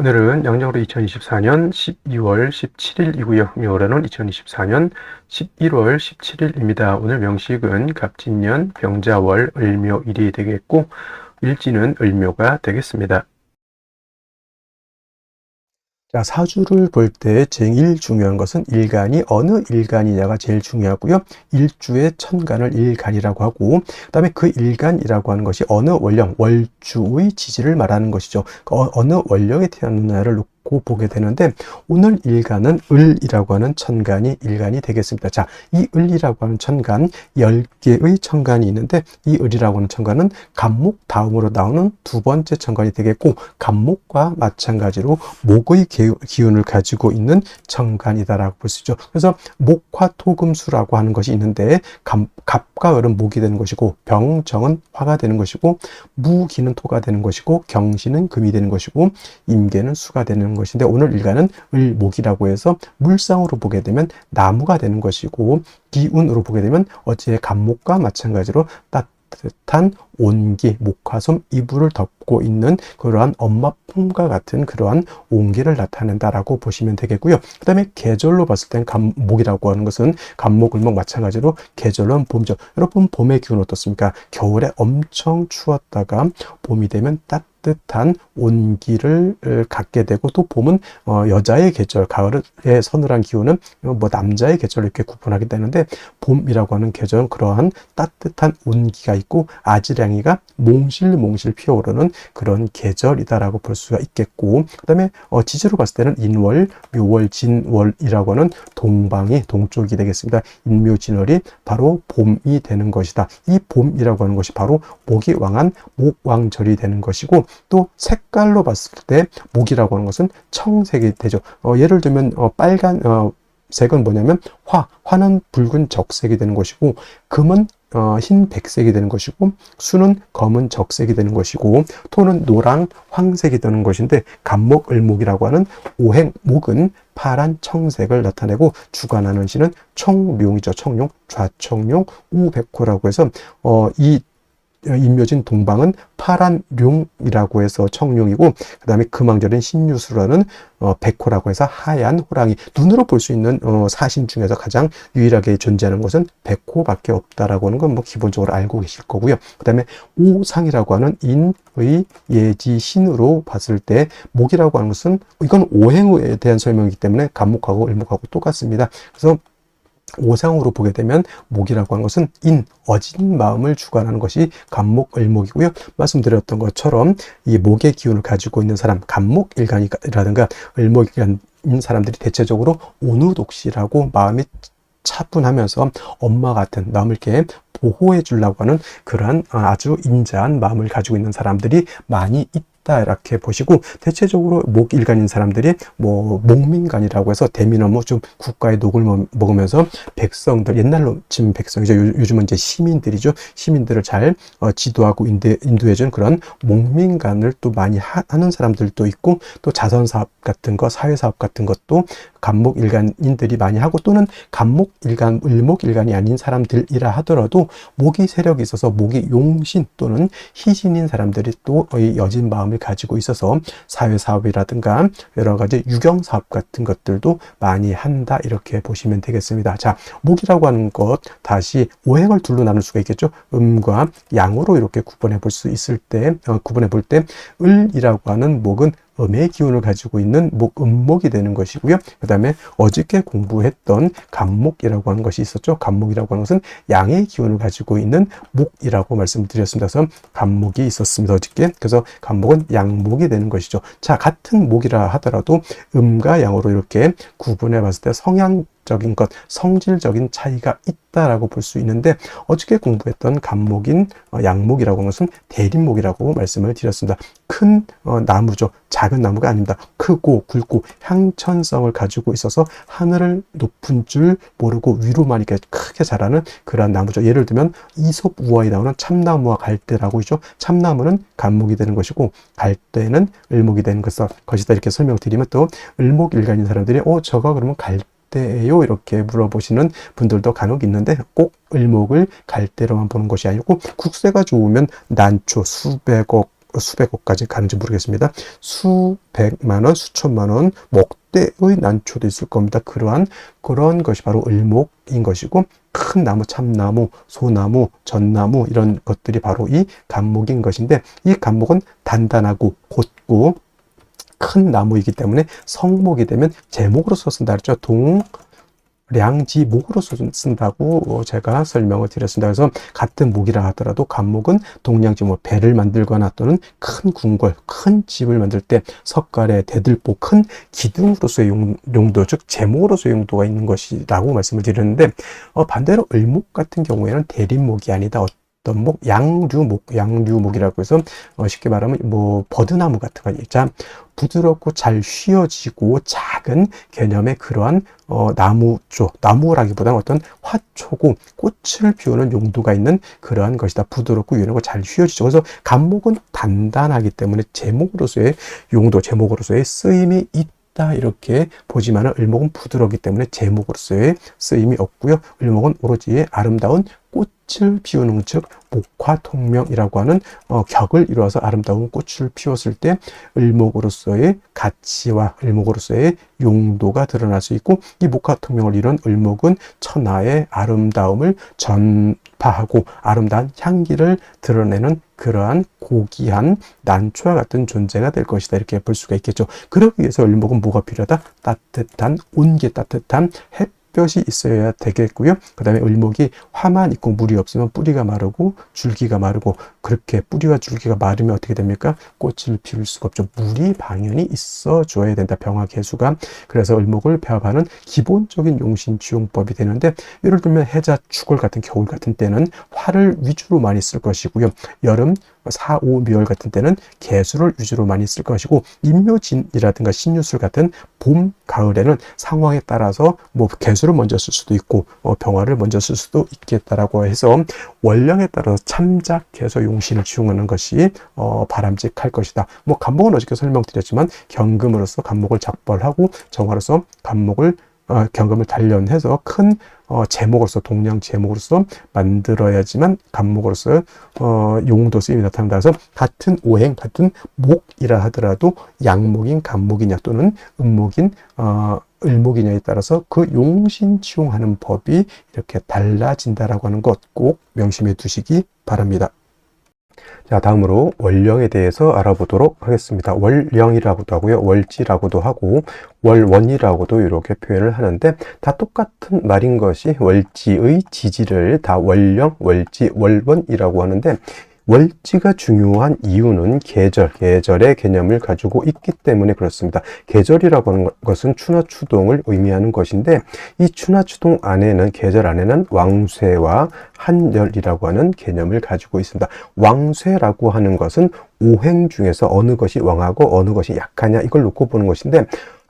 오늘은 양력으로 2024년 12월 17일이고요. 음력으로는 2024년 11월 17일입니다. 오늘 명식은 갑진년 병자월 을묘일이 되겠고 일지는 을묘가 되겠습니다. 자, 사주를 볼 때 제일 중요한 것은 일간이 어느 일간이냐가 제일 중요하고요. 일주의 천간을 일간이라고 하고, 그 다음에 그 일간이라고 하는 것이 어느 월령, 월주의 지지를 말하는 것이죠. 어느 월령에 태어났느냐를 놓고 보게 되는데, 오늘 일간은 을이라고 하는 천간이 일간이 되겠습니다. 자, 이 을이라고 하는 천간, 10개의 천간이 있는데, 이 을이라고 하는 천간은 간목 다음으로 나오는 두 번째 천간이 되겠고, 간목과 마찬가지로 목의 기운을 가지고 있는 천간이다라고 볼 수 있죠. 그래서 목화토금수라고 하는 것이 있는데, 갑과 을은 목이 되는 것이고, 병정은 화가 되는 것이고, 무기는 토가 되는 것이고, 경신은 금이 되는 것이고, 임계는 수가 되는 것인데, 오늘 일간은 을목이라고 해서 물상으로 보게 되면 나무가 되는 것이고, 기운으로 보게 되면 어제 간목과 마찬가지로 따뜻한 온기, 목화솜, 이불을 덮고 있는 그러한 엄마 품과 같은 그러한 온기를 나타낸다라고 보시면 되겠고요. 그 다음에 계절로 봤을 땐 간목이라고 하는 것은 간목, 을목 마찬가지로 계절은 봄이죠. 여러분 봄의 기운 어떻습니까? 겨울에 엄청 추웠다가 봄이 되면 따뜻한 온기를 갖게 되고, 또 봄은 여자의 계절, 가을의 서늘한 기운은 남자의 계절로 이렇게 구분하게 되는데, 봄이라고 하는 계절은 그러한 따뜻한 온기가 있고 아지랑이가 몽실몽실 피어오르는 그런 계절이다라고 볼 수가 있겠고, 그 다음에 지지로 봤을 때는 인월, 묘월, 진월이라고 하는 동방이 동쪽이 되겠습니다. 인묘진월이 바로 봄이 되는 것이다. 이 봄이라고 하는 것이 바로 목이 왕한 목왕절이 되는 것이고, 또 색깔로 봤을 때 목이라고 하는 것은 청색이 되죠. 예를 들면 빨간 색은 뭐냐면 화는 붉은 적색이 되는 것이고, 금은 흰 백색이 되는 것이고, 수는 검은 적색이 되는 것이고, 토는 노랑 황색이 되는 것인데, 간목 을목이라고 하는 오행목은 파란 청색을 나타내고, 주관하는 신은 청룡이죠. 청룡, 좌청룡, 우백호라고 해서 이 인묘진 동방은 파란 룡이라고 해서 청룡이고, 그 다음에 금왕절인 신유수라는 백호라고 해서 하얀 호랑이. 눈으로 볼 수 있는 사신 중에서 가장 유일하게 존재하는 것은 백호밖에 없다라고 하는 건 기본적으로 알고 계실 거고요. 그 다음에 오상이라고 하는 인의 예지 신으로 봤을 때 목이라고 하는 것은, 이건 오행에 대한 설명이기 때문에 간목하고 을목하고 똑같습니다. 그래서 오상으로 보게 되면 목이라고 하는 것은 어진 마음을 주관하는 것이 간목, 을목이고요. 말씀드렸던 것처럼 이 목의 기운을 가지고 있는 사람, 간목 일간이라든가 을목 일간인 사람들이 대체적으로 온우독실하고 마음이 차분하면서 엄마 같은, 남을 이렇게 보호해 주려고 하는 그러한 아주 인자한 마음을 가지고 있는 사람들이 많이 있다, 이렇게 보시고, 대체적으로 목일간인 사람들이 목민간이라고 해서 대미너무 좀 국가의 녹을 먹으면서 백성들, 옛날로 치면 백성이죠. 요즘은 이제 시민들이죠. 시민들을 잘 지도하고 인도해준 그런 목민간을 또 많이 하는 사람들도 있고, 또 자선사업 같은 거, 사회사업 같은 것도 간목일간인들이 많이 하고, 또는 간목일간, 을목일간이 아닌 사람들이라 하더라도 목이 세력이 있어서 목이 용신 또는 희신인 사람들이 또 여진 마음을 가지고 있어서 사회사업이라든가 여러 가지 유경사업 같은 것들도 많이 한다, 이렇게 보시면 되겠습니다. 자, 목이라고 하는 것 다시 오행을 둘로 나눌 수가 있겠죠. 음과 양으로 이렇게 구분해 볼 수 있을 때, 구분해 볼 때 을이라고 하는 목은 음의 기운을 가지고 있는 음목이 되는 것이고요. 그 다음에 어저께 공부했던 간목이라고 하는 것이 있었죠. 간목이라고 하는 것은 양의 기운을 가지고 있는 목이라고 말씀드렸습니다. 그래서 간목이 있었습니다, 어저께. 그래서 간목은 양목이 되는 것이죠. 자, 같은 목이라 하더라도 음과 양으로 이렇게 구분해 봤을 때 성향적인 것, 성질적인 차이가 있다라고 볼 수 있는데, 어저께 공부했던 간목인 양목이라고 하는 것은 대립목이라고 말씀을 드렸습니다. 큰 나무죠. 작은 나무가 아닙니다. 크고 굵고 향천성을 가지고 있어서 하늘을 높은 줄 모르고 위로만 이렇게 크게 자라는 그러한 나무죠. 예를 들면 이솝 우화에 나오는 참나무와 갈대라고 있죠. 참나무는 간목이 되는 것이고 갈대는 을목이 되는 것이다, 이렇게 설명드리면, 또 을목일간인 사람들이 저가 그러면 갈대예요, 이렇게 물어보시는 분들도 간혹 있는데, 꼭 을목을 갈대로만 보는 것이 아니고, 국세가 좋으면 난초 수백억 수백억까지 가는지 모르겠습니다. 수백만 원, 수천만 원, 목대의 난초도 있을 겁니다. 그런 것이 바로 을목인 것이고, 큰 나무, 참나무, 소나무, 전나무 이런 것들이 바로 이 간목인 것인데, 이 간목은 단단하고 곧고 큰 나무이기 때문에 성목이 되면 제목으로서 쓴다 그랬죠. 동량지목으로서 쓴다고 제가 설명을 드렸습니다. 그래서 같은 목이라 하더라도 간목은 동량지, 배를 만들거나 또는 큰 궁궐, 큰 집을 만들 때 석가래, 대들보, 큰 기둥으로서의 용도, 즉 제목으로서의 용도가 있는 것이라고 말씀을 드렸는데, 반대로 을목 같은 경우에는 대립목이 아니다. 어떤 목, 양류목이라고 해서 쉽게 말하면 버드나무 같은 거 있죠. 부드럽고 잘 휘어지고 작은 개념의 그러한 나무라기보다는 어떤 화초고 꽃을 피우는 용도가 있는 그러한 것이다. 부드럽고 유연하고 잘 휘어지죠. 그래서 간목은 단단하기 때문에 제목으로서의 용도, 제목으로서의 쓰임이 있다, 이렇게 보지만은 을목은 부드럽기 때문에 제목으로서의 쓰임이 없고요. 을목은 오로지 아름다운 꽃을 피우는, 즉 목화통명이라고 하는 격을 이루어서 아름다운 꽃을 피웠을 때 을목으로서의 가치와 을목으로서의 용도가 드러날 수 있고, 이 목화통명을 이룬 을목은 천하의 아름다움을 전파하고 아름다운 향기를 드러내는 그러한 고귀한 난초와 같은 존재가 될 것이다, 이렇게 볼 수가 있겠죠. 그러기 위해서 을목은 뭐가 필요하다? 따뜻한, 온기 따뜻한 햇볕이 있어야 되겠고요. 그 다음에 을목이 화만 있고 물이 없으면 뿌리가 마르고 줄기가 마르고, 그렇게 뿌리와 줄기가 마르면 어떻게 됩니까? 꽃을 피울 수가 없죠. 물이 방연히 있어 줘야 된다, 병화개수가. 그래서 을목을 배합하는 기본적인 용신지용법이 되는데, 예를 들면 해자, 축월 같은 겨울 같은 때는 화를 위주로 많이 쓸 것이고요. 여름, 사, 오, 미월 같은 때는 개수를 위주로 많이 쓸 것이고, 임묘진이라든가 신유술 같은 봄, 가을에는 상황에 따라서 개수를 먼저 쓸 수도 있고 병화를 먼저 쓸 수도 있겠다라고 해서 원령에 따라서 참작, 개수, 용신을 지용하는 것이 바람직할 것이다. 간목은 어저께 설명드렸지만 경금으로서 간목을 작벌하고 정화로서 간목을 경금을 단련해서 큰 제목으로서, 동량 제목으로서 만들어야지만 간목으로서 용도 쓰임이 나타난다. 그래서 같은 오행, 같은 목이라 하더라도 양목인 간목이냐 또는 음목인 을목이냐에 따라서 그 용신치용하는 법이 이렇게 달라진다라고 하는 것 꼭 명심해 두시기 바랍니다. 자, 다음으로 월령에 대해서 알아보도록 하겠습니다. 월령이라고도 하고요, 월지라고도 하고, 월원이라고도 이렇게 표현을 하는데, 다 똑같은 말인 것이 월지의 지지를 다 월령, 월지, 월원이라고 하는데, 월지가 중요한 이유는 계절의 개념을 가지고 있기 때문에 그렇습니다. 계절이라고 하는 것은 추나추동을 의미하는 것인데, 이 추나추동 안에는, 계절 안에는 왕쇠와 한열이라고 하는 개념을 가지고 있습니다. 왕쇠라고 하는 것은 오행 중에서 어느 것이 왕하고 어느 것이 약하냐, 이걸 놓고 보는 것인데,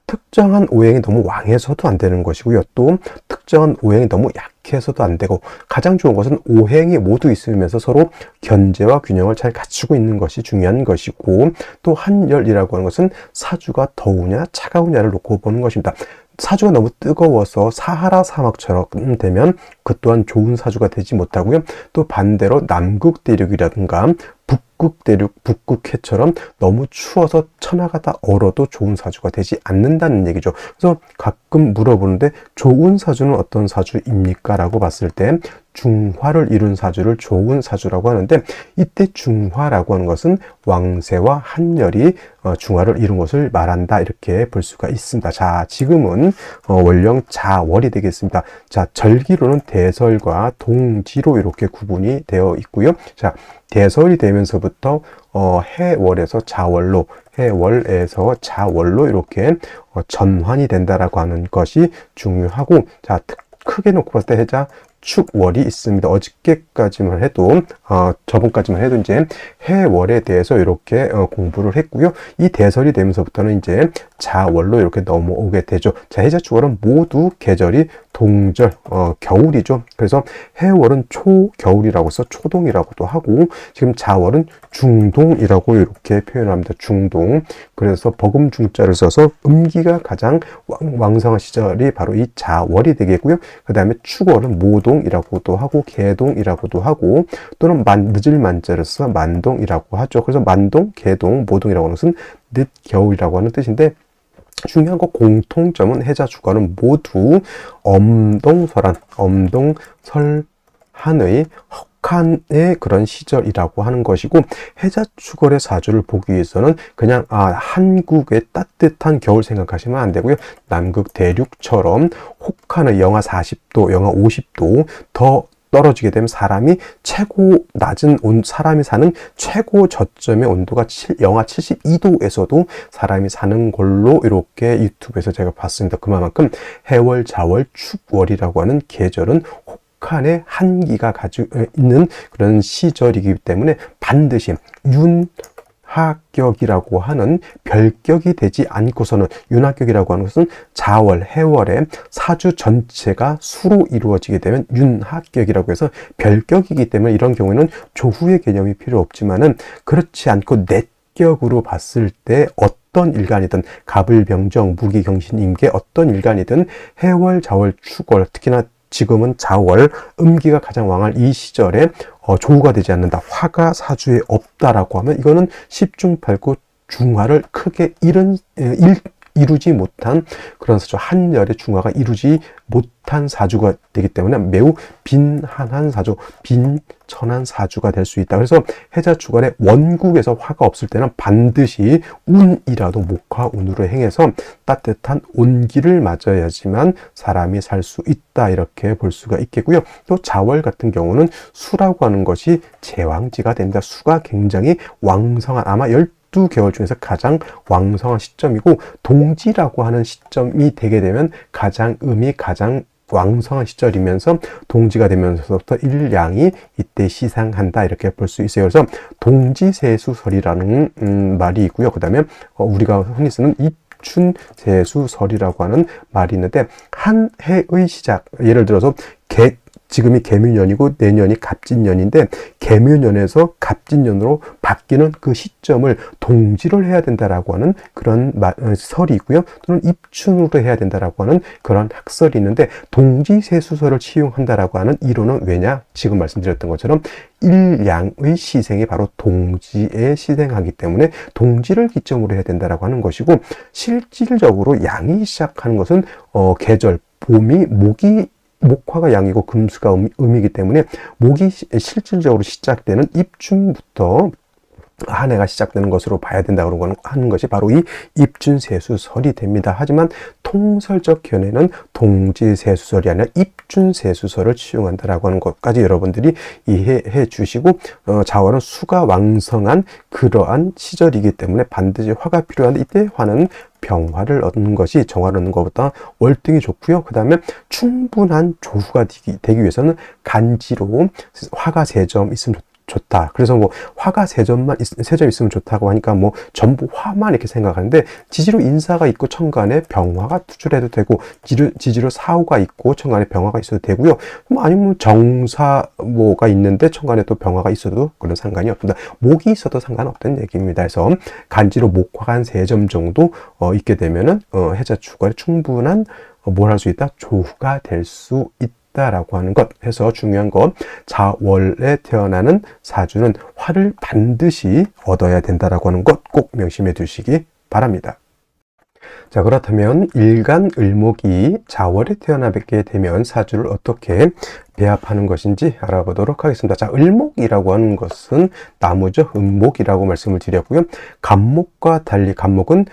특정한 오행이 너무 왕해서도 안 되는 것이고요. 또 특정한 오행이 너무 약해서도 안 되고, 가장 좋은 것은 오행이 모두 있으면서 서로 견제와 균형을 잘 갖추고 있는 것이 중요한 것이고, 또 한열이라고 하는 것은 사주가 더우냐 차가우냐를 놓고 보는 것입니다. 사주가 너무 뜨거워서 사하라 사막처럼 되면 그 또한 좋은 사주가 되지 못하고요. 또 반대로 남극 대륙이라든가 북극 대륙, 북극해처럼 너무 추워서 천하가 다 얼어도 좋은 사주가 되지 않는다는 얘기죠. 그래서 가끔 물어보는데, 좋은 사주는 어떤 사주입니까? 라고 봤을 때 중화를 이룬 사주를 좋은 사주라고 하는데, 이때 중화라고 하는 것은 왕세와 한열이 중화를 이룬 것을 말한다, 이렇게 볼 수가 있습니다. 자, 지금은 월령 자월이 되겠습니다. 자, 절기로는 대설과 동지로 이렇게 구분이 되어 있고요. 자, 대설이 되면서부터 해월에서 자월로, 해월에서 자월로 이렇게 전환이 된다라고 하는 것이 중요하고, 자, 크게 놓고 봤을 때 해자, 축월이 있습니다. 어저께까지만 해도 저번까지만 해도 이제 해월에 대해서 이렇게 공부를 했고요. 이 대설이 되면서부터는 이제 자월로 이렇게 넘어오게 되죠. 자, 해자, 축월은 모두 계절이 동절, 겨울이죠. 그래서 해월은 초겨울이라고 해서 초동이라고도 하고, 지금 자월은 중동이라고 이렇게 표현합니다. 중동. 그래서 버금중자를 써서 음기가 가장 왕성한 시절이 바로 이 자월이 되겠고요. 그 다음에 축월은 모동이라고도 하고 개동이라고도 하고, 또는 늦을 만자를 써서 만동이라고 하죠. 그래서 만동, 개동, 모동이라고 하는 것은 늦겨울이라고 하는 뜻인데, 중요한 거 공통점은 해자 주간은 모두 엄동설한, 엄동설한의 혹한의 그런 시절이라고 하는 것이고, 해자 축월의 사주를 보기 위해서는 그냥 한국의 따뜻한 겨울 생각하시면 안 되고요. 남극 대륙처럼 혹한의 영하 40도, 영하 50도 더 떨어지게 되면 사람이 사람이 사는 최고 저점의 온도가 영하 72도에서도 사람이 사는 걸로 이렇게 유튜브에서 제가 봤습니다. 그만큼 해월, 자월, 축월이라고 하는 계절은 혹한의 한기가 가지고 있는 그런 시절이기 때문에 반드시 윤하격이라고 하는 별격이 되지 않고서는, 윤하격이라고 하는 것은 자월, 해월의 사주 전체가 수로 이루어지게 되면 윤하격이라고 해서 별격이기 때문에, 이런 경우에는 조후의 개념이 필요 없지만은 그렇지 않고 넷격으로 봤을 때 어떤 일간이든, 갑을병정, 무기경신, 임계 어떤 일간이든 해월, 자월, 축월, 특히나 지금은 자월, 음기가 가장 왕할 이 시절에 조우가 되지 않는다, 화가 사주에 없다라고 하면 이거는 십중팔구 중화를 크게 이루지 못한 그런 사주, 한열의 중화가 이루지 못한 사주가 되기 때문에 매우 빈한한 사주, 빈천한 사주가 될 수 있다. 그래서 해자 주간에 원국에서 화가 없을 때는 반드시 운이라도 목화운으로 행해서 따뜻한 온기를 맞아야지만 사람이 살 수 있다, 이렇게 볼 수가 있겠고요. 또 자월 같은 경우는 수라고 하는 것이 제왕지가 됩니다. 수가 굉장히 왕성한, 아마 12개월 중에서 가장 왕성한 시점이고, 동지라고 하는 시점이 되게 되면 음이 가장 왕성한 시절이면서 동지가 되면서부터 일양이 이때 시상한다, 이렇게 볼 수 있어요. 그래서 동지세수설이라는 말이 있고요. 그 다음에 우리가 흔히 쓰는 입춘세수설이라고 하는 말이 있는데, 한 해의 시작, 예를 들어서 지금이 개묘년이고 내년이 갑진년인데, 개묘년에서 갑진년으로 바뀌는 그 시점을 동지를 해야 된다라고 하는 그런 설이 있고요. 또는 입춘으로 해야 된다라고 하는 그런 학설이 있는데, 동지세수설을 치용한다라고 하는 이론은 왜냐? 지금 말씀드렸던 것처럼 일양의 시생이 바로 동지에 시생하기 때문에 동지를 기점으로 해야 된다라고 하는 것이고, 실질적으로 양이 시작하는 것은 계절, 봄이 목화가 양이고 금수가 음이기 때문에 목이 실질적으로 시작되는 입춘부터 한 해가 시작되는 것으로 봐야 된다고 하는 것이 바로 이 입춘세수설이 됩니다. 하지만 통설적 견해는 동지세수설이 아니라 입춘세수설을 치용한다라고 하는 것까지 여러분들이 이해해 주시고, 자월은 수가 왕성한 그러한 시절이기 때문에 반드시 화가 필요한데, 이때 화는 병화를 얻는 것이 정화를 얻는 것보다 월등히 좋고요. 그 다음에 충분한 조후가 되기 위해서는 간지로 화가 3점 있으면 좋다. 그래서 뭐 화가 3점 있으면 좋다고 하니까 뭐 전부 화만 이렇게 생각하는데, 지지로 인사가 있고 천간에 병화가 투출해도 되고, 지지로 사후가 있고 천간에 병화가 있어도 되고요. 뭐 아니면 정사모가 있는데 천간에 또 병화가 있어도 그런 상관이 없습니다. 목이 있어도 상관없다는 얘기입니다. 그래서 간지로 목화가 한 3점 정도 있게 되면은 해자 주간에 충분한 뭘 할 수 있다? 조후가 될 수 있다 라고 하는 것. 해서 중요한 건, 자월에 태어나는 사주는 화를 반드시 얻어야 된다라고 하는 것 꼭 명심해 두시기 바랍니다. 자, 그렇다면 일간 을목이 자월에 태어나게 되면 사주를 어떻게 배합하는 것인지 알아보도록 하겠습니다. 자, 을목이라고 하는 것은 나무죠. 음목이라고 말씀을 드렸고요. 간목과 달리 간목은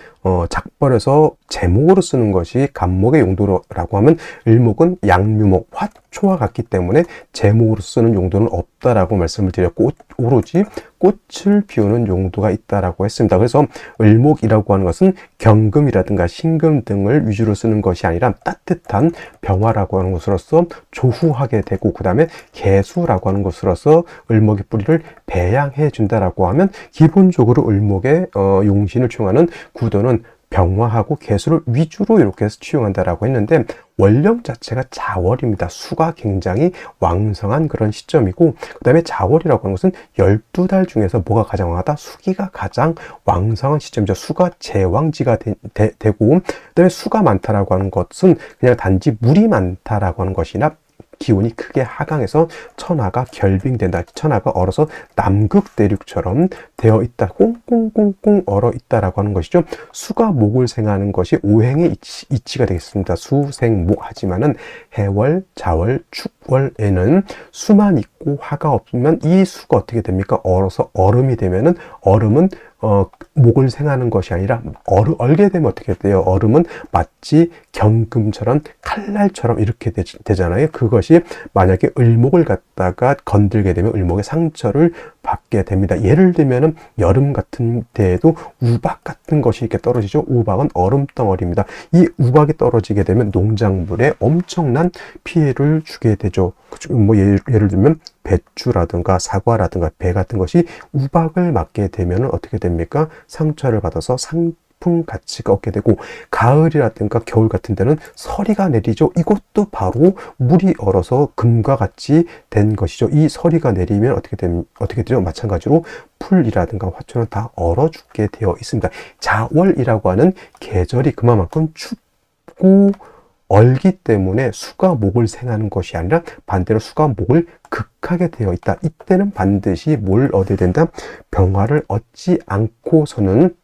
작벌에서 제목으로 쓰는 것이 간목의 용도라고 하면, 을목은 양묘목, 화초와 같기 때문에 제목으로 쓰는 용도는 없다라고 말씀을 드렸고, 오로지 꽃을 피우는 용도가 있다라고 했습니다. 그래서 을목이라고 하는 것은 경금이라든가 신금 등을 위주로 쓰는 것이 아니라 따뜻한 병화라고 하는 것으로서 조후하게 되고, 그 다음에 개수라고 하는 것으로서 을목의 뿌리를 배양해 준다라고 하면, 기본적으로 을목의 용신을 충하는 구도는 병화하고 개수를 위주로 이렇게 해서 취용한다라고 했는데 월령 자체가 자월입니다. 수가 굉장히 왕성한 그런 시점이고 그 다음에 자월이라고 하는 것은 12달 중에서 뭐가 가장 왕하다? 수기가 가장 왕성한 시점이죠. 수가 제왕지가 되고 그 다음에 수가 많다라고 하는 것은 그냥 단지 물이 많다라고 하는 것이나 기온이 크게 하강해서 천하가 결빙된다. 천하가 얼어서 남극 대륙처럼 되어 있다. 꽁꽁꽁꽁 얼어 있다라고 하는 것이죠. 수가 목을 생하는 것이 오행의 이치가 되겠습니다. 수생목 하지만은 해월, 자월, 축월에는 수만 있고 화가 없으면 이 수가 어떻게 됩니까? 얼어서 얼음이 되면은 얼음은 목을 생하는 것이 아니라 얼게 되면 어떻게 돼요? 얼음은 마치 경금처럼 칼날처럼 이렇게 되잖아요. 그것이 만약에 을목을 갖다가 건들게 되면 을목의 상처를 받게 됩니다. 예를 들면은 여름 같은 때에도 우박 같은 것이 이렇게 떨어지죠. 우박은 얼음 덩어리입니다. 이 우박이 떨어지게 되면 농작물에 엄청난 피해를 주게 되죠. 뭐 예를 들면 배추라든가 사과라든가 배 같은 것이 우박을 맞게 되면 어떻게 됩니까? 상처를 받아서 상품 가치가 없게 되고 가을이라든가 겨울 같은 데는 서리가 내리죠. 이것도 바로 물이 얼어서 금과 같이 된 것이죠. 이 서리가 내리면 어떻게 되죠? 마찬가지로 풀이라든가 화초는 다 얼어 죽게 되어 있습니다. 자월이라고 하는 계절이 그만큼 춥고 얼기 때문에 수가 목을 생하는 것이 아니라 반대로 수가 목을 극하게 되어 있다. 이때는 반드시 뭘 얻어야 된다? 병화를 얻지 않고서는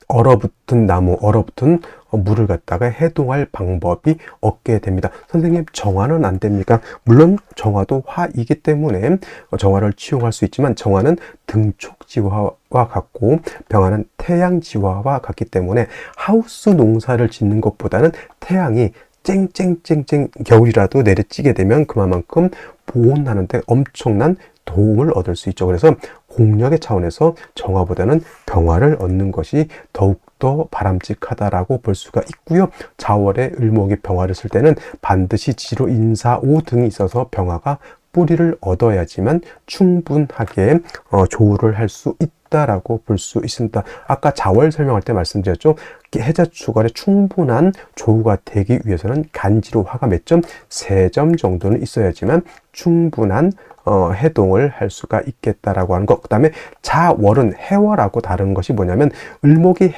얼어붙은 나무, 얼어붙은 물을 갖다가 해동할 방법이 없게 됩니다. 선생님, 정화는 안 됩니까? 물론 정화도 화이기 때문에 정화를 취용할 수 있지만 정화는 등촉지화와 같고 병화는 태양지화와 같기 때문에 하우스 농사를 짓는 것보다는 태양이 쨍쨍쨍쨍 겨울이라도 내리쬐게 되면 그만큼 보온하는데 엄청난 도움을 얻을 수 있죠. 그래서 공력의 차원에서 정화보다는 병화를 얻는 것이 더욱더 바람직하다라고 볼 수가 있고요. 자월에 을목이 병화를 쓸 때는 반드시 지로 인사오 등이 있어서 병화가 뿌리를 얻어야지만 충분하게 조우를 할 수 있다라고 볼 수 있습니다. 아까 자월 설명할 때 말씀드렸죠. 해자 추월에 충분한 조우가 되기 위해서는 간지로 화가 몇 점? 3점 정도는 있어야지만 충분한 해동을 할 수가 있겠다라고 하는 것. 그 다음에 자월은 해월하고 다른 것이 뭐냐면 을목이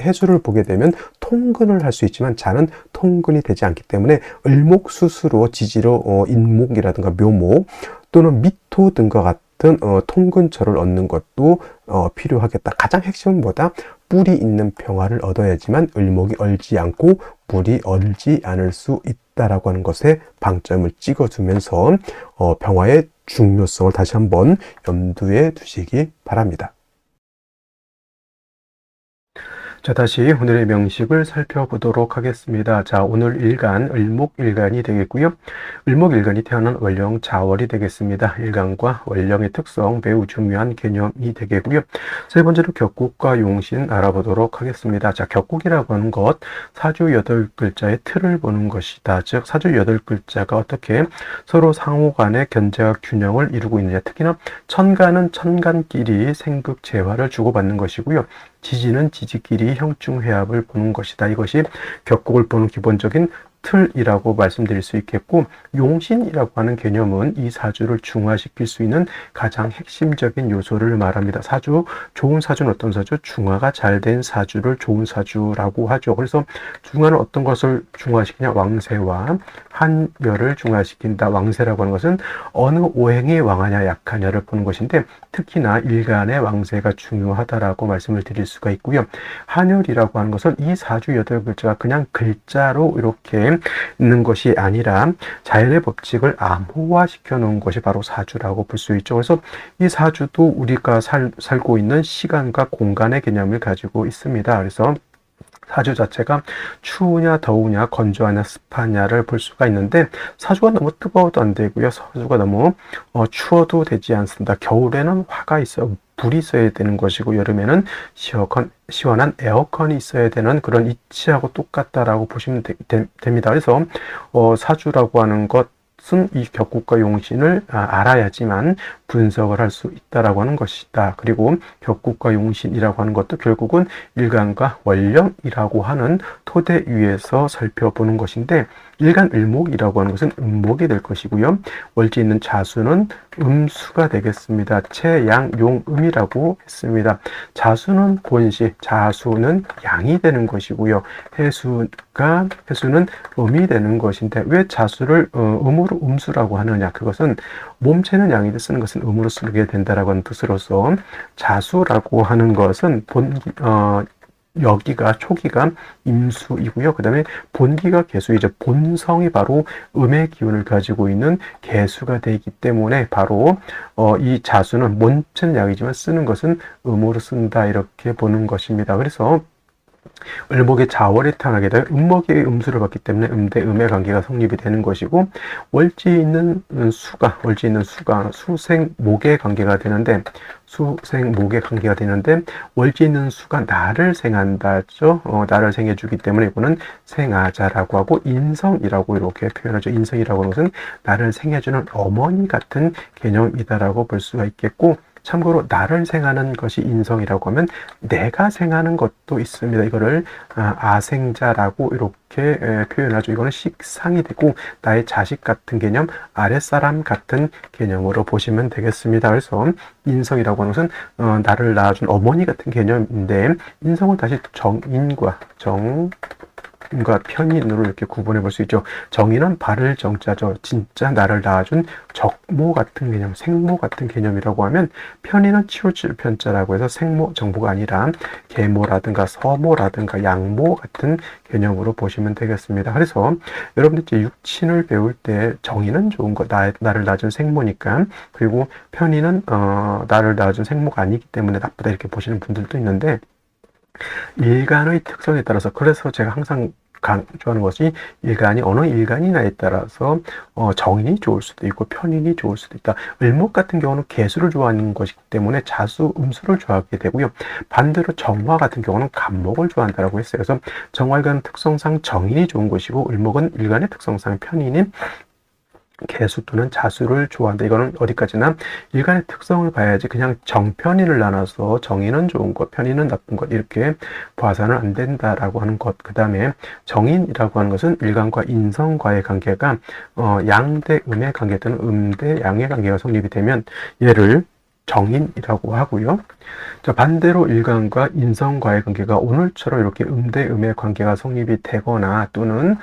해수를 보게 되면 통근을 할 수 있지만 자는 통근이 되지 않기 때문에 을목 스스로 지지로 인목이라든가 묘목 또는 미토 등과 같은 통근처를 얻는 것도 필요하겠다. 가장 핵심은 뭐다? 뿔이 있는 병화를 얻어야지만 을목이 얼지 않고 물이 얼지 않을 수 있다라고 하는 것에 방점을 찍어주면서 병화의 중요성을 다시 한번 염두에 두시기 바랍니다. 자, 다시 오늘의 명식을 살펴보도록 하겠습니다. 자, 오늘 일간, 을목일간이 되겠고요. 을목일간이 태어난 월령 자월이 되겠습니다. 일간과 월령의 특성 매우 중요한 개념이 되겠고요. 세 번째로 격국과 용신 알아보도록 하겠습니다. 자, 격국이라고 하는 것, 사주 8글자의 틀을 보는 것이다. 즉, 사주 8글자가 어떻게 서로 상호 간의 견제와 균형을 이루고 있느냐. 특히나 천간은 천간끼리 생극 재화를 주고받는 것이고요. 지지는 지지끼리 형충회합을 보는 것이다. 이것이 격국을 보는 기본적인 틀이라고 말씀드릴 수 있겠고, 용신이라고 하는 개념은 이 사주를 중화시킬 수 있는 가장 핵심적인 요소를 말합니다. 사주, 좋은 사주는 어떤 사주? 중화가 잘 된 사주를 좋은 사주라고 하죠. 그래서 중화는 어떤 것을 중화시키냐? 왕세와 한열을 중화시킨다. 왕세라고 하는 것은 어느 오행이 왕하냐 약하냐를 보는 것인데, 특히나 일간의 왕세가 중요하다라고 말씀을 드릴 수가 있고요. 한열이라고 하는 것은 이 사주 8글자가 그냥 글자로 이렇게 있는 것이 아니라 자연의 법칙을 암호화시켜 놓은 것이 바로 사주라고 볼 수 있죠. 그래서 이 사주도 우리가 살고 있는 시간과 공간의 개념을 가지고 있습니다. 그래서 사주 자체가 추우냐 더우냐 건조하냐 습하냐를 볼 수가 있는데, 사주가 너무 뜨거워도 안 되고요. 사주가 너무 추워도 되지 않습니다. 겨울에는 화가 있어요. 불이 있어야 되는 것이고, 여름에는 시원한 에어컨이 있어야 되는 그런 이치하고 똑같다라고 보시면 됩니다. 그래서 사주라고 하는 것, 이 격국과 용신을 알아야지만 분석을 할 수 있다라고 하는 것이다. 그리고 격국과 용신이라고 하는 것도 결국은 일간과 원령이라고 하는 토대 위에서 살펴보는 것인데, 일간을목이라고 하는 것은 음목이 될 것이고요. 월지 있는 자수는 음수가 되겠습니다. 채, 양, 용, 음이라고 했습니다. 자수는 본시, 자수는 양이 되는 것이고요. 해수는 음이 되는 것인데, 왜 자수를 음으로 음수라고 하느냐? 그것은 몸체는 양인데 쓰는 것은 음으로 쓰게 된다라고 하는 뜻으로서, 자수라고 하는 것은 여기가 초기가 임수이고요. 그 다음에 본기가 개수이죠. 본성이 바로 음의 기운을 가지고 있는 개수가 되기 때문에 바로 이 자수는 몸체는 양이지만 쓰는 것은 음으로 쓴다, 이렇게 보는 것입니다. 그래서 을목의 자월에 태어나게 되면 음목의 음수를 받기 때문에 음대 음의 관계가 성립이 되는 것이고, 월지 있는 수가 수생목의 관계가 되는데, 월지 있는 수가 나를 생한다죠. 나를 생해주기 때문에 이거는 생아자라고 하고, 인성이라고 이렇게 표현하죠. 인성이라고 하는 것은 나를 생해주는 어머니 같은 개념이다라고 볼 수가 있겠고, 참고로 나를 생하는 것이 인성이라고 하면 내가 생하는 것도 있습니다. 이거를 아생자라고 이렇게 표현하죠. 이거는 식상이 되고 나의 자식 같은 개념, 아랫사람 같은 개념으로 보시면 되겠습니다. 그래서 인성이라고 하는 것은 나를 낳아준 어머니 같은 개념인데, 인성은 다시 정인과 편인으로 이렇게 구분해 볼 수 있죠. 정인은 바를 정자죠. 진짜 나를 낳아준 적모 같은 개념, 생모 같은 개념이라고 하면, 편인은 치우칠 편자라고 해서 생모, 정보가 아니라 계모라든가 서모라든가 양모 같은 개념으로 보시면 되겠습니다. 그래서 여러분들 이제 육친을 배울 때 정인은 좋은 거, 나를 낳아준 생모니까, 그리고 편인은 나를 낳아준 생모가 아니기 때문에 나쁘다, 이렇게 보시는 분들도 있는데, 일간의 특성에 따라서, 그래서 제가 항상 강조하는 것이, 일간이 어느 일간이냐에 따라서 정인이 좋을 수도 있고 편인이 좋을 수도 있다. 을목 같은 경우는 개수를 좋아하는 것이기 때문에 자수, 음수를 좋아하게 되고요. 반대로 정화 같은 경우는 간목을 좋아한다고 했어요. 그래서 정화일간은 특성상 정인이 좋은 것이고, 을목은 일간의 특성상 편인인 개수 또는 자수를 좋아한다. 이거는 어디까지나 일간의 특성을 봐야지 그냥 정편인을 나눠서 정인은 좋은 것, 편인은 나쁜 것, 이렇게 봐서는 안 된다라고 하는 것. 그 다음에 정인이라고 하는 것은 일간과 인성과의 관계가 양대 음의 관계 또는 음대 양의 관계가 성립이 되면 얘를 정인이라고 하고요. 자, 반대로 일간과 인성과의 관계가 오늘처럼 이렇게 음대 음의 관계가 성립이 되거나, 또는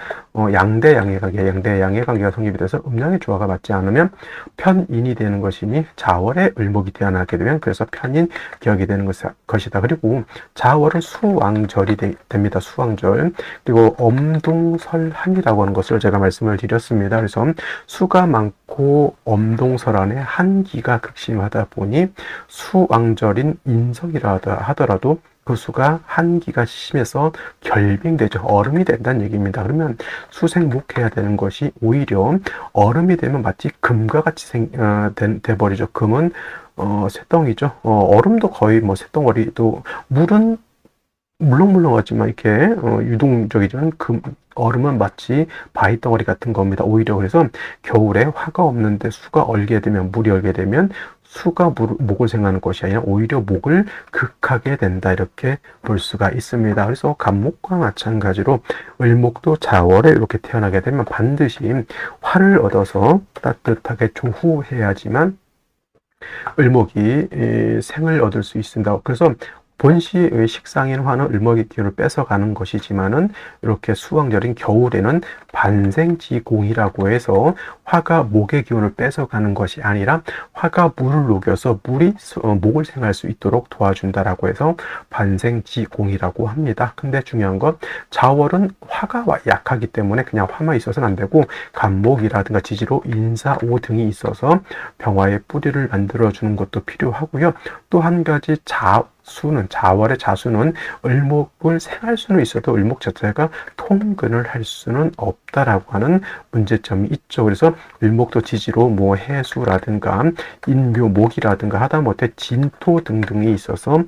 양대 양의 관계가 성립이 돼서 음양의 조화가 맞지 않으면 편인이 되는 것이니, 자월에 을목이 태어나게 되면 그래서 편인 격이 되는 것이다. 그리고 자월은 수왕절이 됩니다. 수왕절. 그리고 엄동설한이라고 하는 것을 제가 말씀을 드렸습니다. 그래서 수가 많고 엄동설한에 한기가 극심하다 보니 수왕절인 인성이라 하더라도 그 수가 한기가 심해서 결빙되죠. 얼음이 된다는 얘기입니다. 그러면 수생목해야 되는 것이 오히려 얼음이 되면 마치 금과 같이 돼버리죠. 금은 쇳덩이죠. 얼음도 거의 쇳덩어리도, 물은 물렁물렁하지만 이렇게 유동적이지만 얼음은 마치 바위덩어리 같은 겁니다. 오히려 그래서 겨울에 화가 없는데 수가 얼게 되면, 물이 얼게 되면 수가 목을 생하는 것이 아니라 오히려 목을 극하게 된다, 이렇게 볼 수가 있습니다. 그래서 간목과 마찬가지로 을목도 자월에 이렇게 태어나게 되면 반드시 화를 얻어서 따뜻하게 조후해야지만 을목이 생을 얻을 수 있습니다. 그래서 본시의 식상인 화는 을목의 기운을 뺏어가는 것이지만은, 이렇게 수왕절인 겨울에는 반생지공이라고 해서 화가 목의 기운을 뺏어가는 것이 아니라 화가 물을 녹여서 물이 목을 생할 수 있도록 도와준다라고 해서 반생지공이라고 합니다. 근데 중요한 건, 자월은 화가 약하기 때문에 그냥 화만 있어서는 안 되고, 간목이라든가 지지로 인사오 등이 있어서 병화의 뿌리를 만들어주는 것도 필요하고요. 또 한 가지 자수는, 자월의 자수는 을목을 생할 수는 있어도 을목 자체가 통근을 할 수는 없다라고 하는 문제점이 있죠. 그래서 을목도 지지로 뭐 해수라든가 인묘목이라든가 하다못해 진토 등등이 있어서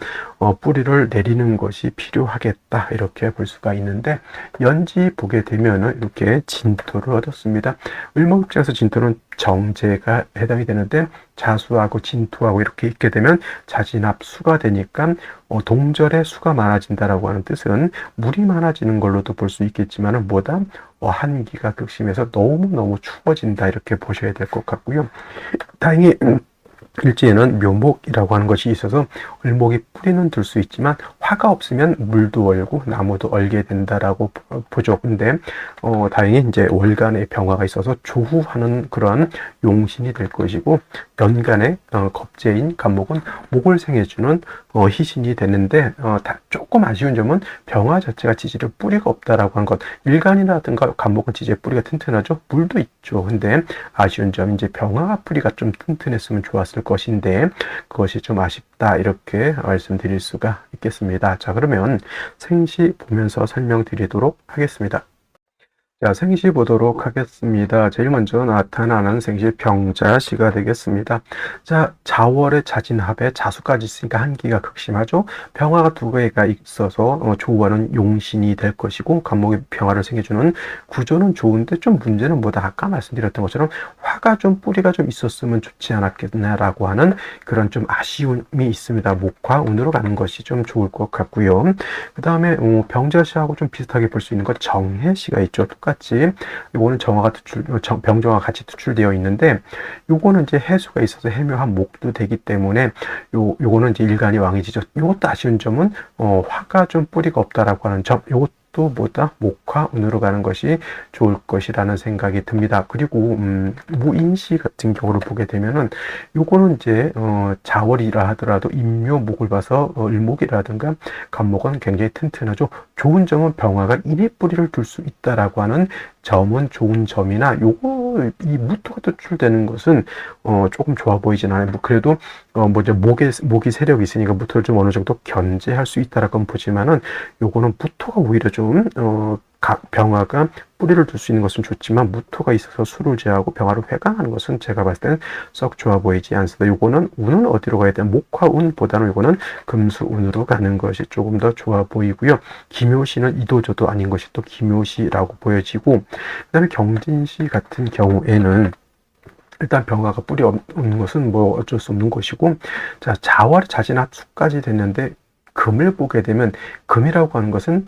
뿌리를 내리는 것이 필요하겠다, 이렇게 볼 수가 있는데, 연지 보게 되면은 이렇게 진토를 얻었습니다. 을목 입장에서 진토는 정제가 해당이 되는데, 자수하고 진토하고 이렇게 있게 되면 자진합수가 되니까 동절에 수가 많아진다라고 하는 뜻은 물이 많아지는 걸로도 볼 수 있겠지만은 뭐다 한기가 극심해서 너무너무 추워진다, 이렇게 보셔야 될 것 같고요. 다행히 일지에는 묘목이라고 하는 것이 있어서 을목이 뿌리는 들 수 있지만 화가 없으면 물도 얼고 나무도 얼게 된다라고 보죠. 근데 다행히 이제 월간에 병화가 있어서 조후하는 그러한 용신이 될 것이고, 연간에 겁재인 간목은 목을 생해주는 희신이 되는데, 조금 아쉬운 점은 병화 자체가 지지에 뿌리가 없다라고 하는 것. 일간이라든가 간목은 지지에 뿌리가 튼튼하죠. 물도 있죠. 근데 아쉬운 점, 이제 병화가 뿌리가 좀 튼튼했으면 좋았을 것인데 그것이 좀 아쉽다, 이렇게 말씀드릴 수가 있겠습니다. 자, 그러면 생시 보면서 설명드리도록 하겠습니다. 자, 생시 보도록 하겠습니다. 제일 먼저 나타나는 생시 병자시가 되겠습니다. 자, 자월의 자진합에 자수까지 있으니까 한기가 극심하죠. 병화가 두 개가 있어서 조화는 용신이 될 것이고, 간목이 병화를 생겨주는 구조는 좋은데 좀 문제는 뭐다, 아까 말씀드렸던 것처럼 화가 좀 뿌리가 좀 있었으면 좋지 않았겠나라고 하는 그런 좀 아쉬움이 있습니다. 목화 운으로 가는 것이 좀 좋을 것 같고요. 그 다음에 병자시하고 좀 비슷하게 볼 수 있는 것 정해시가 있죠. 똑같이 이거는 정화가 병정화 같이 투출되어 있는데, 요거는 이제 해수가 있어서 해묘한 목도 되기 때문에 요거는 이제 일간이 왕이지죠. 요것도 아쉬운 점은 화가 좀 뿌리가 없다라고 하는 점, 요것도 뭐다 목화운으로 가는 것이 좋을 것이라는 생각이 듭니다. 그리고 무인시 같은 경우를 보게 되면은 요거는 이제 자월이라 하더라도 인묘목을 봐서 을목이라든가 간목은 굉장히 튼튼하죠. 좋은 점은 병화가 인의 뿌리를 둘 수 있다라고 하는 점은 좋은 점이나, 요거 이 무토가 투출되는 것은 조금 좋아 보이진 않아요. 뭐 그래도 이제 목이 세력이 있으니까 무토를 좀 어느 정도 견제할 수 있다라고 보지만은, 요거는 무토가 오히려 좀 병화가 뿌리를 둘 수 있는 것은 좋지만 무토가 있어서 수를 제하고 병화를 회강하는 것은 제가 봤을 때는 썩 좋아 보이지 않습니다. 요거는 운은 어디로 가야 되나, 목화운보다는 요거는 금수운으로 가는 것이 조금 더 좋아 보이고요. 기묘시는 이도저도 아닌 것이 또 기묘시라고 보여지고, 그 다음에 경진시 같은 경우에는 일단 병화가 뿌리 없는 것은 뭐 어쩔 수 없는 것이고, 자, 자월 자진합수까지 됐는데 금을 보게 되면, 금이라고 하는 것은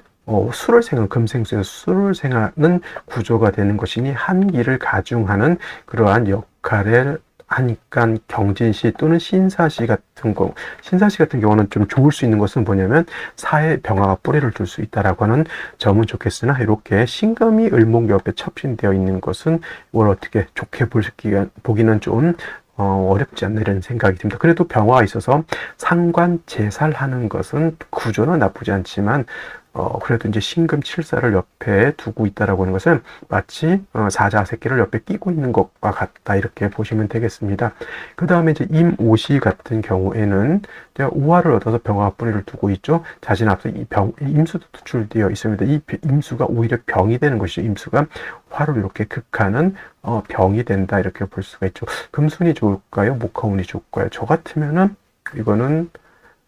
수를 생하는, 금생수에서 수를 생하는 구조가 되는 것이니 한기를 가중하는 그러한 역할을 하니까 경진시 또는 신사시 같은 경우는 좀 좋을 수 있는 것은 뭐냐면 사에 병화가 뿌리를 둘 수 있다라고 하는 점은 좋겠으나, 이렇게 신금이 을목 옆에 첩신되어 있는 것은 이걸 어떻게 좋게 보기는 좀 어렵지 않나, 이런 생각이 듭니다. 그래도 병화가 있어서 상관 제살하는 것은 구조는 나쁘지 않지만 그래도 이제 신금 칠사를 옆에 두고 있다라고 하는 것은 마치 사자 새끼를 옆에 끼고 있는 것과 같다, 이렇게 보시면 되겠습니다. 그 다음에 이제 임오시 같은 경우에는 우화를 얻어서 병화 뿌리를 두고 있죠. 자신 앞서 임수도 투출되어 있습니다. 이 임수가 오히려 병이 되는 것이죠. 임수가 화를 이렇게 극하는 병이 된다, 이렇게 볼 수가 있죠. 금순이 좋을까요? 목화운이 좋을까요? 저 같으면은 이거는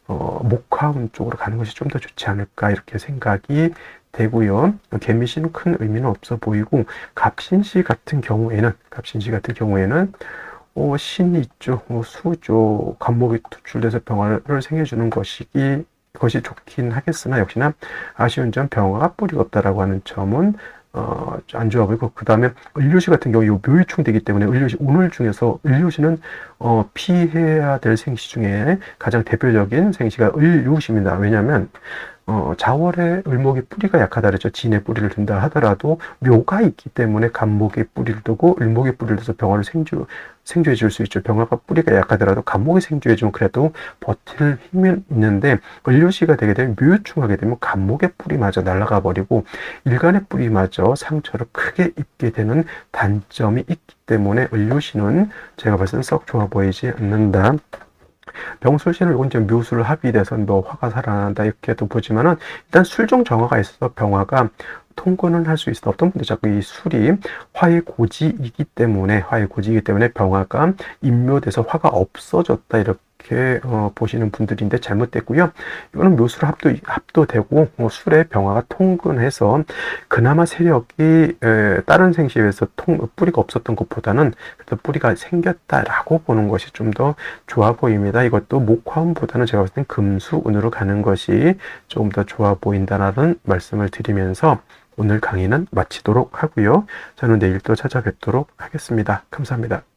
목화운 쪽으로 가는 것이 좀 더 좋지 않을까, 이렇게 생각이 되고요. 개미씨는 큰 의미는 없어 보이고, 갑신씨 같은 경우에는 신이 있죠. 수죠. 간목이 투출돼서 병화를 생겨주는 것이 좋긴 하겠으나, 역시나 아쉬운 점, 병화가 뿌리가 없다라고 하는 점은 안 좋아 보이고, 그 다음에 을료시 같은 경우 요 묘유충 되기 때문에 오늘 중에서 을료시는 피해야 될 생시 중에 가장 대표적인 생시가 을료시입니다. 왜냐하면 자월에 을목의 뿌리가 약하다 그랬죠. 진의 뿌리를 든다 하더라도 묘가 있기 때문에 간목의 뿌리를 두고 을목의 뿌리를 둬서 병화를 생조해 줄 수 있죠. 병화가 뿌리가 약하더라도 간목이 생조해 주면 그래도 버틸 힘은 있는데, 을료시가 되게 되면 묘유충하게 되면 간목의 뿌리마저 날아가 버리고 일간의 뿌리마저 상처를 크게 입게 되는 단점이 있기 때문에 을료시는 제가 봤을 땐 썩 좋아 보이지 않는다. 병술신을 이건 이제 묘술 합의돼서 뭐 화가 살아난다 이렇게도 보지만은 일단 술중 정화가 있어서 병화가 통근을 할 수 있어. 어떤 분들 자꾸 이 술이 화의 고지이기 때문에 병화가 인묘돼서 화가 없어졌다 이렇게 보시는 분들인데 잘못됐고요. 이거는 묘술 합도 되고 술의 병화가 통근해서 그나마 세력이 다른 생시에 비해서 뿌리가 없었던 것보다는 그래도 뿌리가 생겼다라고 보는 것이 좀 더 좋아 보입니다. 이것도 목화운보다는 제가 봤을 땐 금수운으로 가는 것이 조금 더 좋아 보인다라는 말씀을 드리면서 오늘 강의는 마치도록 하고요. 저는 내일 또 찾아뵙도록 하겠습니다. 감사합니다.